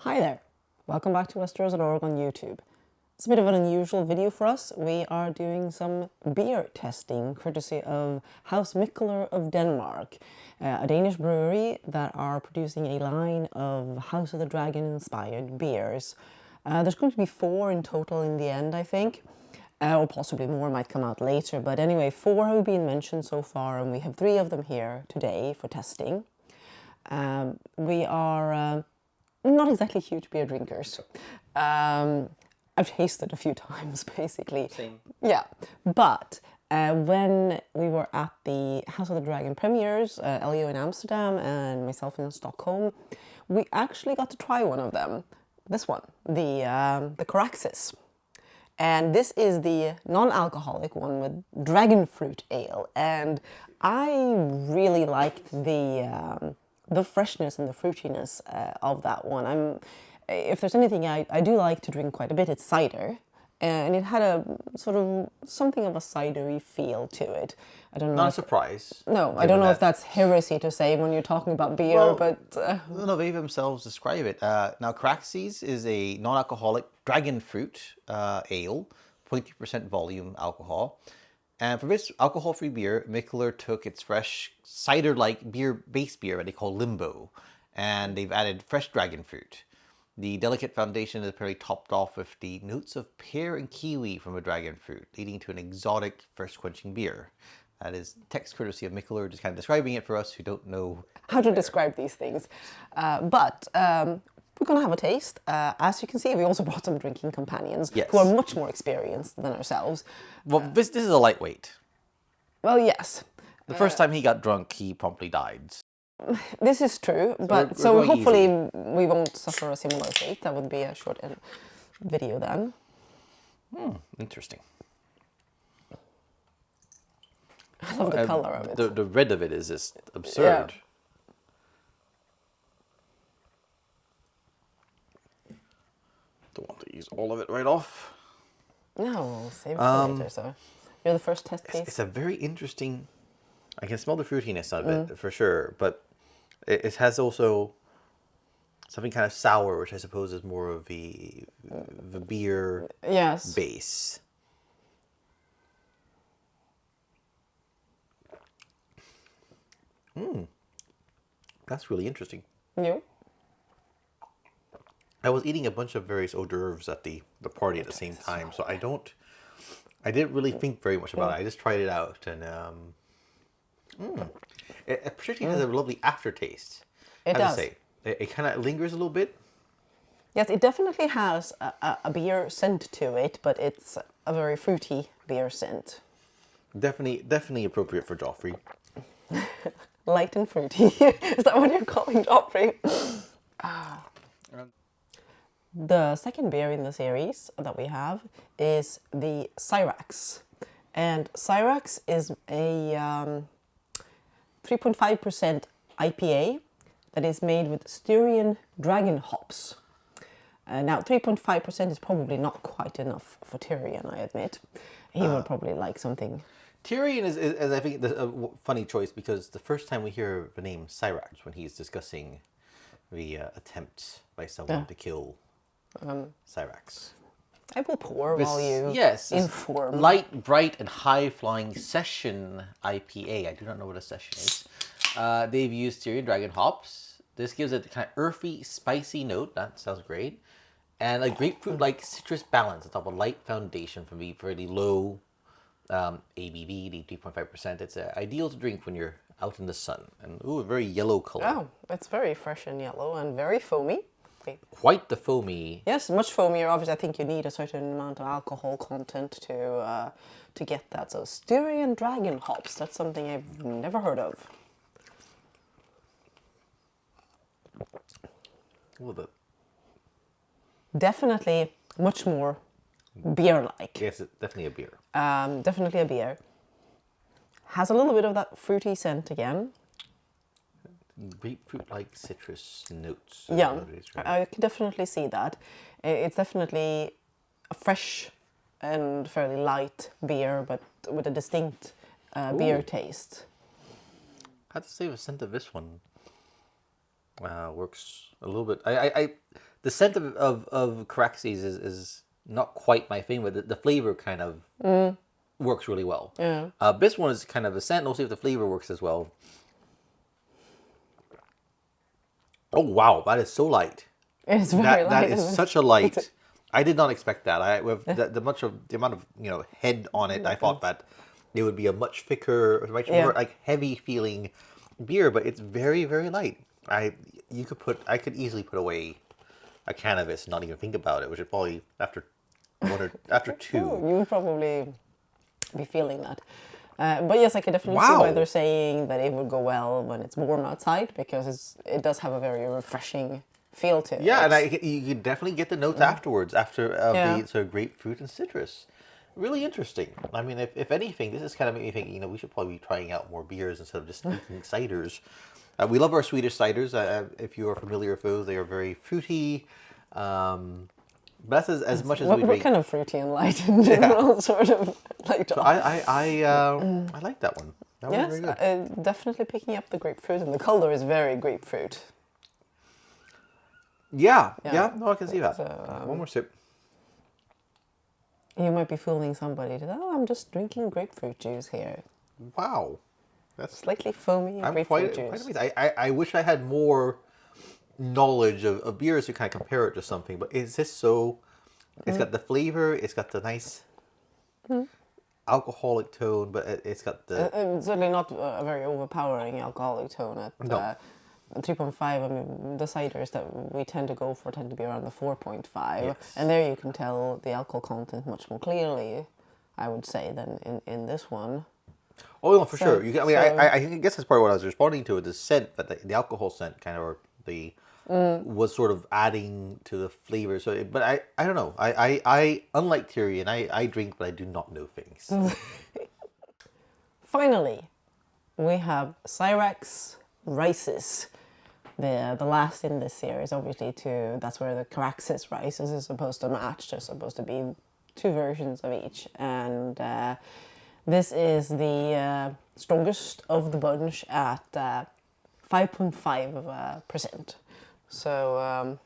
Hi there, welcome back to Westeros.org on YouTube. It's a bit of an unusual video for us. We are doing some beer testing courtesy of House Mikkeller of Denmark, a Danish brewery that are producing a line of House of the Dragon inspired beers. There's going to be 4 in total in the end, I think. Or possibly more might come out later, but anyway, 4 have been mentioned so far, and we have 3 of them here today for testing. We are not exactly huge beer drinkers. I've tasted a few times, basically. Same. Yeah, but when we were at the House of the Dragon premieres, Elio in Amsterdam and myself in Stockholm, we actually got to try one of them. This one, the Caraxes. And this is the non-alcoholic one with dragon fruit ale. And I really liked the freshness and the fruitiness of that one. If there's anything I do like to drink quite a bit, it's cider. And it had a sort of something of a cidery feel to it. I don't know. Not a surprise. No, I don't know if that's heresy to say when you're talking about beer, well, but... No, they themselves describe it. Now, Caraxes is a non-alcoholic dragon fruit ale, 0.3% volume alcohol. And for this alcohol-free beer, Mikkeller took its fresh cider-like base beer that they call Limbo, and they've added fresh dragon fruit. The delicate foundation is apparently topped off with the notes of pear and kiwi from a dragon fruit, leading to an exotic, thirst-quenching beer. That is text courtesy of Mikkeller, just kind of describing it for us who don't know how to describe these things. But we're going to have a taste. As you can see, we also brought some drinking companions who are much more experienced than ourselves. Well, this is a lightweight. Well, yes. The first time he got drunk, he promptly died. This is true, but so hopefully we won't suffer a similar fate. That would be a short video then. Interesting. I love the color of it. The red of it is just absurd. Yeah. Don't want to use all of it right off. No, we'll save it for later. So you're the first test case. It's a very interesting... I can smell the fruitiness of it for sure, but it has also something kind of sour, which I suppose is more of the beer base. That's really interesting. Yeah. I was eating a bunch of various hors d'oeuvres at the party at the same time, so I didn't really think very much about it. I just tried it out, and it particularly has a lovely aftertaste. It does. Say. It kind of lingers a little bit. Yes, it definitely has a beer scent to it, but it's a very fruity beer scent. Definitely appropriate for Joffrey. Light and fruity. Is that what you're calling Joffrey? The second beer in the series that we have is the Syrax. And Syrax is a 3.5% IPA that is made with Styrian dragon hops. Now, 3.5% is probably not quite enough for Tyrion, I admit. He would probably like something. Tyrion is I think, a funny choice because the first time we hear the name Syrax when he's discussing the attempt by someone to kill Syrax. I will pour while you inform. Light, bright, and high-flying session IPA. I do not know what a session is. They've used Styrian dragon hops. This gives it a kind of earthy, spicy note. That sounds great. And a grapefruit-like citrus balance on top of a light foundation from the fairly low ABV, the 3.5%. It's ideal to drink when you're out in the sun. And a very yellow color. Oh, it's very fresh and yellow and very foamy. Quite the foamy. Yes, much foamier. Obviously, I think you need a certain amount of alcohol content to get that. So Styrian dragon hops, that's something I've never heard of. A little bit. Definitely much more beer-like. Yes, it's definitely a beer. Definitely a beer. Has a little bit of that fruity scent again. Grapefruit-like citrus notes. Yeah, I can definitely see that. It's definitely a fresh and fairly light beer, but with a distinct beer taste. I have to say the scent of this one works a little bit. I The scent of Caraxes is not quite my thing, but the flavor kind of works really well. Yeah. This one is kind of a scent. We'll see if the flavor works as well. Oh wow, that is so light. It's very light. That is isn't it? such a light. I did not expect that. With the amount of head on it, I thought that it would be a much thicker, much more like heavy feeling beer, but it's very, very light. I could easily put away a can of this and not even think about it, which is probably after two. You would probably be feeling that. But yes, I can definitely see why they're saying that it would go well when it's warm outside, because it does have a very refreshing feel to it. Yeah, and you can definitely get the notes afterwards, the sort of grapefruit and citrus. Really interesting. I mean, if anything, this is kind of made me think, we should probably be trying out more beers instead of just making ciders. We love our Swedish ciders. If you are familiar with those, they are very fruity. But that's as much as we drink. We're kind of fruity and light in general, sort of like. So I like that one. That was very good. Definitely picking up the grapefruit, and the color is very grapefruit. Yeah. No, I can see that. One more sip. You might be fooling somebody that, I'm just drinking grapefruit juice here. Wow. That's slightly foamy grapefruit juice. Quite I wish I had more knowledge of beers to kind of compare it to something, but it's just so, it's got the flavor, it's got the nice alcoholic tone, but it's got the... certainly not a very overpowering alcoholic tone at 3.5. I mean, the ciders that we tend to go for tend to be around the 4.5. Yes. And there you can tell the alcohol content much more clearly, I would say, than in this one. Oh, no, for sure. I guess that's part of what I was responding to, the scent, but the alcohol scent kind of, or the... was sort of adding to the flavor. So, but I don't know. I unlike Tyrion, I drink, but I do not know things. Finally, we have Syrax Rises, the last in this series. Obviously, that's where the Caraxes Rises is supposed to match. There's supposed to be two versions of each, and this is the strongest of the bunch at 5.5%. So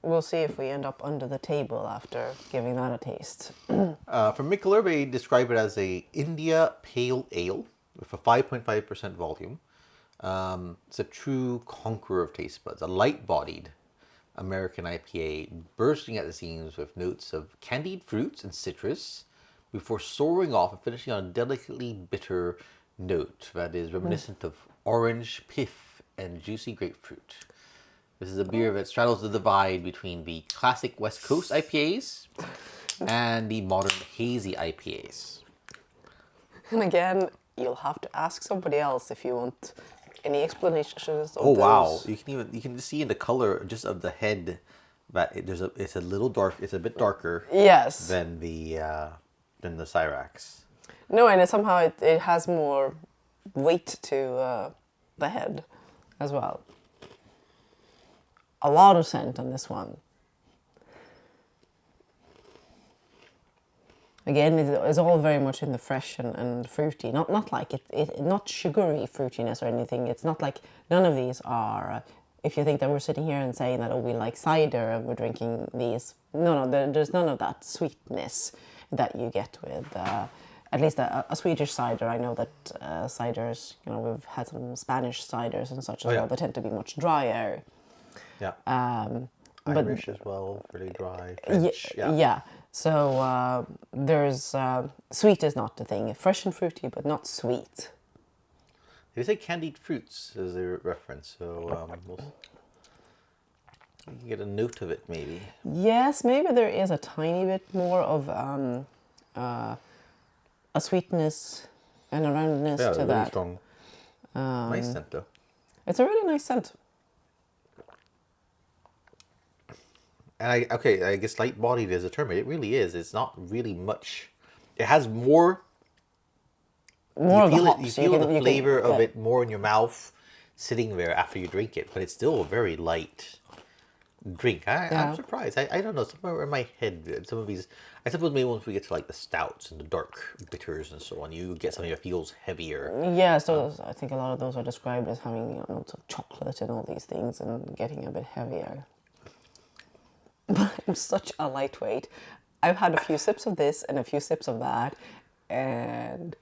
we'll see if we end up under the table after giving that a taste. From Mikkeller, they describe it as a India Pale Ale with a 5.5% volume. It's a true conqueror of taste buds, a light-bodied American IPA bursting at the seams with notes of candied fruits and citrus before soaring off and finishing on a delicately bitter note that is reminiscent of orange pith and juicy grapefruit. This is a beer that straddles the divide between the classic West Coast IPAs and the modern hazy IPAs. And again, you'll have to ask somebody else if you want any explanations of those. Oh wow! You can see in the color just of the head that it's a little dark. It's a bit darker. Yes. Than the Syrax. No, and somehow it has more weight to the head as well. A lot of scent on this one. Again, it's all very much in the fresh and fruity. Not like not sugary fruitiness or anything. It's not like, none of these are. If you think that we're sitting here and saying that we like cider and we're drinking these, no, there's none of that sweetness that you get with at least a Swedish cider. I know that ciders, we've had some Spanish ciders and such as well. They tend to be much drier. Yeah. Irish as well, really dry. French, yeah. So there's sweet is not the thing. Fresh and fruity, but not sweet. They say candied fruits as a reference, so you can get a note of it maybe. Yes, maybe there is a tiny bit more of a sweetness and a roundness to really that. Strong. Nice scent though. It's a really nice scent. And I guess light-bodied is a term. It really is. It's not really much. It has more. More of the hops. You feel the flavor of it more in your mouth, sitting there after you drink it. But it's still a very light drink. I'm surprised. I don't know. Somewhere in my head, some of these. I suppose maybe once we get to like the stouts and the dark bitters and so on, you get something that feels heavier. Yeah, so I think a lot of those are described as having notes of chocolate and all these things, and getting a bit heavier. but I'm such a lightweight. I've had a few sips of this and a few sips of that, and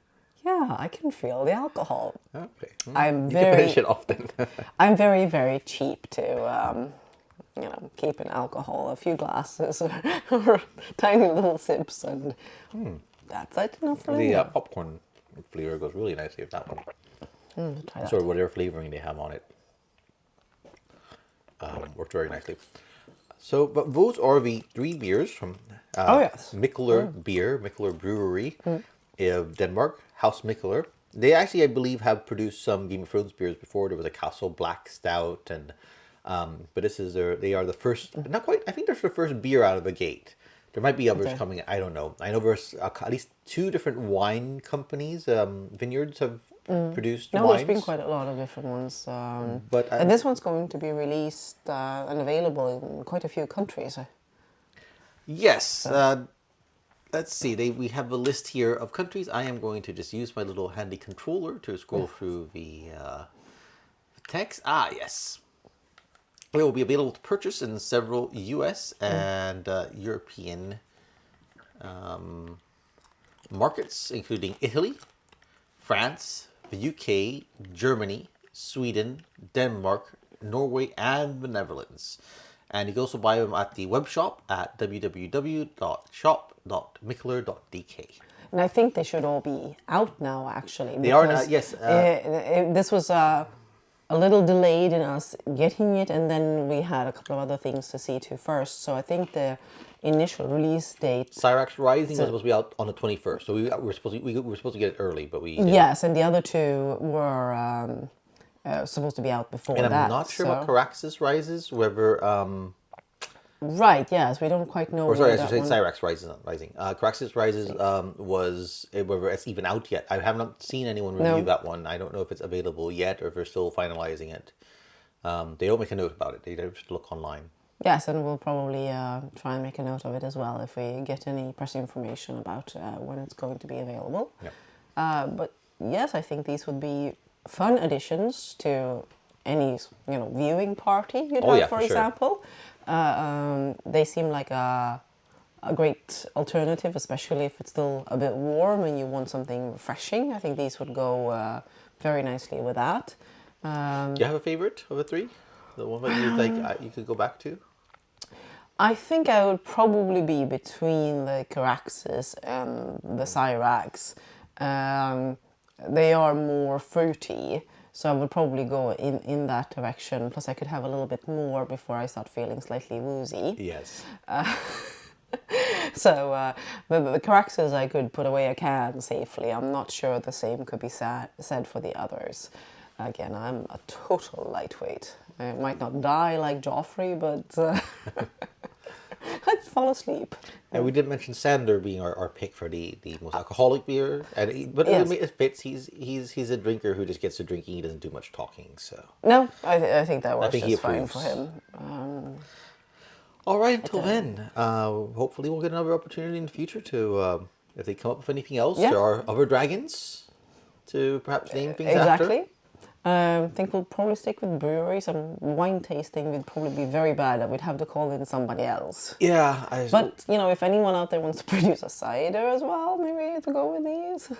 yeah, I can feel the alcohol. Okay. I'm You can very, finish it often. I'm very, very cheap to, keep in alcohol. A few glasses or tiny little sips, and that's enough for me. The popcorn flavor goes really nicely with that one. Try that. Sort of whatever flavoring they have on it. Worked very nicely. So, but those are the 3 beers from yes. Mikkeller Beer, Mikkeller Brewery of Denmark, House Mikkeller. They actually, I believe, have produced some Game of Thrones beers before. There was a Castle Black Stout, and but this is they are the first, not quite, I think they're the first beer out of the gate. There might be others coming, I don't know. I know there's at least 2 different wine companies, vineyards have produced No, wines. there's been quite a lot of different ones. But and this one's going to be released and available in quite a few countries. Yes. Let's see. We have a list here of countries. I am going to just use my little handy controller to scroll through the text. Ah, yes. It will be available to purchase in several U.S. and European markets, including Italy, France, the UK, Germany, Sweden, Denmark, Norway, and the Netherlands. And you can also buy them at the web shop at www.shop.mikkeller.dk. And I think they should all be out now, actually. They are now, yes. This was a little delayed in us getting it, and then we had a couple of other things to see to first. So I think the initial release date... Syrax Rising was supposed to be out on the 21st. So we were supposed to get it early, but we didn't. Yes, and the other 2 were supposed to be out before that. And I'm not sure about Caraxes Rises, whether... Right, yes, we don't quite know. Or sorry, I where should say that one- Syrax Rising. Caraxes Rises was, whether it's even out yet. I have not seen anyone review that one. I don't know if it's available yet or if they're still finalizing it. They don't make a note about it. They just look online. Yes, and we'll probably try and make a note of it as well if we get any press information about when it's going to be available. Yeah. But yes, I think these would be fun additions to any viewing party you'd have, for sure. example. They seem like a great alternative, especially if it's still a bit warm and you want something refreshing. I think these would go very nicely with that. Do you have a favorite of the 3? The one that you think you could go back to? I think I would probably be between the Caraxes and the Syrax. They are more fruity, so I would probably go in that direction. Plus, I could have a little bit more before I start feeling slightly woozy. Yes. So the Caraxes I could put away a can safely. I'm not sure the same could be said for the others. Again, I'm a total lightweight. I might not die like Joffrey, but I'd fall asleep. And we did mention Sander being our pick for the most alcoholic beer, but Yes. it fits. He's a drinker who just gets to drinking. He doesn't do much talking. So No, I think that works think he just fine approves. for him. all right. Until then, hopefully we'll get another opportunity in the future to if they come up with anything else. Yeah. There are other dragons to perhaps name things Exactly. after. I think we'll probably stick with breweries. Some wine tasting would probably be very bad. We'd have to call in somebody else. Yeah, But, if anyone out there wants to produce a cider as well, maybe to go with these.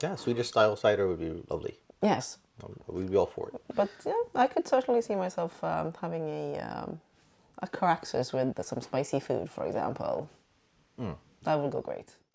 yeah, Swedish style cider would be lovely. Yes. We'd be all for it. But, yeah, I could certainly see myself having a Caraxes with some spicy food, for example. That would go great.